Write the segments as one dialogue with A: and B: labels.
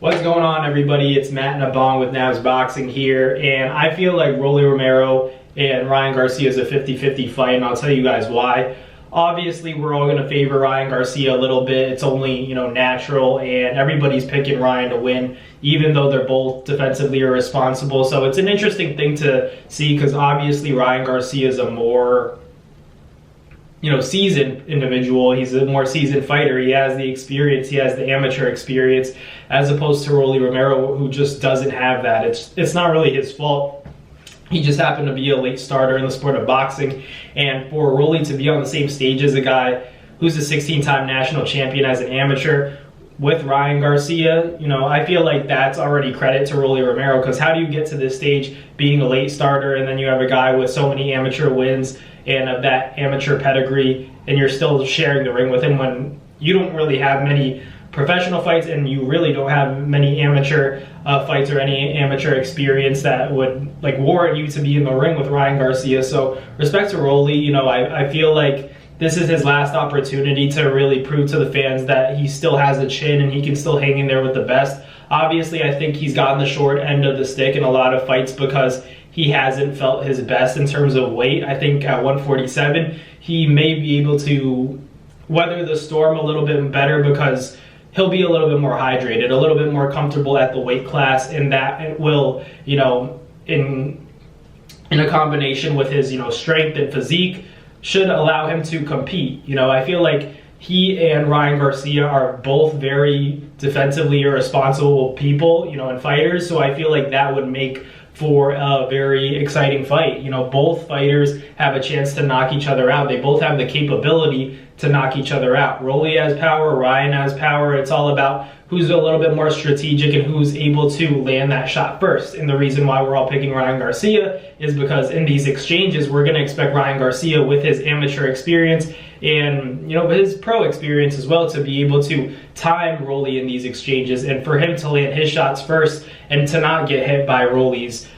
A: What's going on, everybody? It's Matt Nabong with Navs Boxing here, and I feel like Rolly Romero and Ryan Garcia is a 50-50 fight, and I'll tell you guys why. Obviously, we're all going to favor Ryan Garcia a little bit. It's only, natural, and everybody's picking Ryan to win, even though they're both defensively irresponsible. So it's an interesting thing to see because obviously Ryan Garcia is a more seasoned individual. He's a more seasoned fighter. He has the experience. He has the amateur experience, as opposed to Rolly Romero, who just doesn't have that. It's not really his fault. He just happened to be a late starter in the sport of boxing. And for Rolly to be on the same stage as a guy who's a 16-time national champion as an amateur with Ryan Garcia, I feel like that's already credit to Rolly Romero, because how do you get to this stage being a late starter and then you have a guy with so many amateur wins and of that amateur pedigree, and you're still sharing the ring with him when you don't really have many professional fights and you really don't have many amateur fights or any amateur experience that would warrant you to be in the ring with Ryan Garcia. So respect to Rolly. I feel like this is his last opportunity to really prove to the fans that he still has a chin and he can still hang in there with the best. Obviously, I think he's gotten the short end of the stick in a lot of fights because he hasn't felt his best in terms of weight. I think at 147, he may be able to weather the storm a little bit better because he'll be a little bit more hydrated, a little bit more comfortable at the weight class, and that it will, in a combination with his, strength and physique, should allow him to compete. I feel like he and Ryan Garcia are both very defensively irresponsible people, and fighters, so I feel like that would make for a very exciting fight. Both fighters have a chance to knock each other out. They both have the capability to knock each other out. Rolly has power, Ryan has power. It's all about who's a little bit more strategic and who's able to land that shot first. And the reason why we're all picking Ryan Garcia is because in these exchanges, we're going to expect Ryan Garcia, with his amateur experience and his pro experience as well, to be able to time Rolly in these exchanges and for him to land his shots first and to not get hit by Rolly's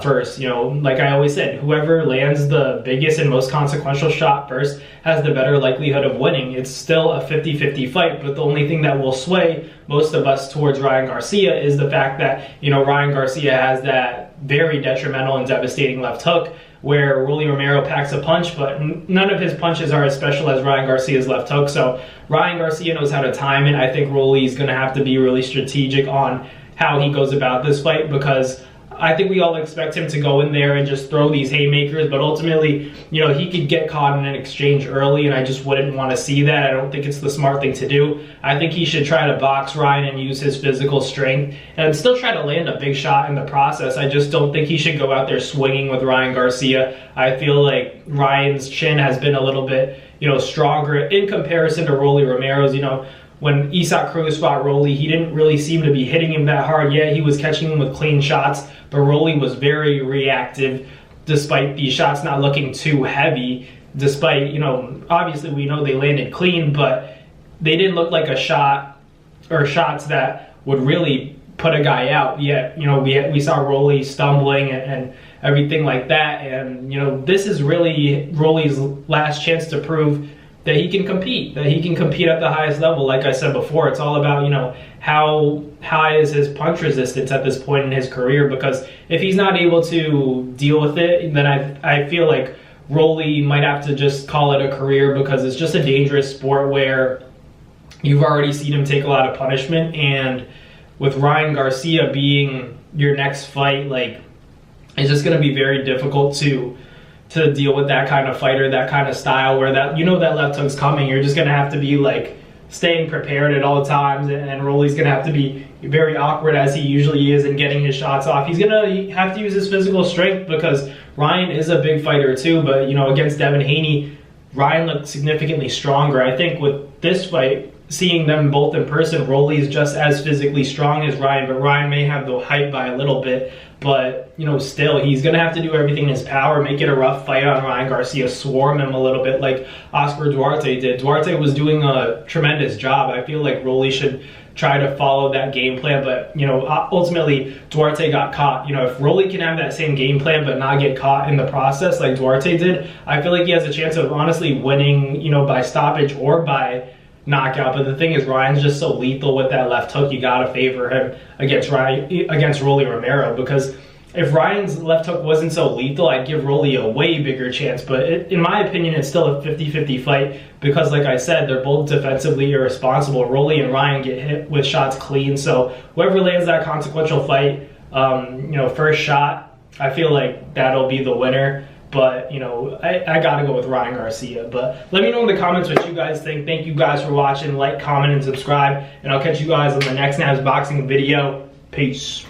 A: first. Like I always said, whoever lands the biggest and most consequential shot first has the better likelihood of winning. It's still a 50-50 fight, but the only thing that will sway most of us towards Ryan Garcia is the fact that, Ryan Garcia has that very detrimental and devastating left hook, where Rolly Romero packs a punch, but none of his punches are as special as Ryan Garcia's left hook. So Ryan Garcia knows how to time it. I think Rolly's going to have to be really strategic on how he goes about this fight, because I think we all expect him to go in there and just throw these haymakers, but ultimately, he could get caught in an exchange early, and I just wouldn't want to see that. I don't think it's the smart thing to do. I think he should try to box Ryan and use his physical strength and still try to land a big shot in the process. I just don't think he should go out there swinging with Ryan Garcia. I feel like Ryan's chin has been a little bit, stronger in comparison to Rolly Romero's. When Isaac Cruz fought Rolly, he didn't really seem to be hitting him that hard. Yeah, he was catching him with clean shots, but Rolly was very reactive despite these shots not looking too heavy. Despite, obviously we know they landed clean, but they didn't look like a shot or shots that would really put a guy out. Yet, we saw Rolly stumbling and everything like that. And, this is really Rolly's last chance to prove that he can compete, at the highest level. Like I said before, it's all about, how high is his punch resistance at this point in his career, because if he's not able to deal with it, then I feel like Rolly might have to just call it a career, because it's just a dangerous sport where you've already seen him take a lot of punishment. And with Ryan Garcia being your next fight, it's just going to be very difficult to deal with that kind of fighter, that kind of style, where that left hook's coming. You're just going to have to be staying prepared at all times, and Rolly's going to have to be very awkward, as he usually is, in getting his shots off. He's going to have to use his physical strength, because Ryan is a big fighter too, but against Devin Haney, Ryan looked significantly stronger. I think with this fight, seeing them both in person, Rolly's just as physically strong as Ryan, but Ryan may have the height by a little bit. But, still, he's going to have to do everything in his power, make it a rough fight on Ryan Garcia, swarm him a little bit like Oscar Duarte did. Duarte was doing a tremendous job. I feel like Rolly should try to follow that game plan, but, ultimately, Duarte got caught. If Rolly can have that same game plan but not get caught in the process like Duarte did, I feel like he has a chance of honestly winning, by stoppage or by knockout. But the thing is, Ryan's just so lethal with that left hook. You gotta favor him against Rolly Romero, because if Ryan's left hook wasn't so lethal, I'd give Rolly a way bigger chance. But in my opinion, it's still a 50-50 fight because, like I said, they're both defensively irresponsible. Rolly and Ryan get hit with shots clean. So whoever lands that consequential fight, first shot, I feel like that'll be the winner. But, I got to go with Ryan Garcia. But let me know in the comments what you guys think. Thank you guys for watching. Like, comment, and subscribe. And I'll catch you guys on the next Nabs Boxing video. Peace.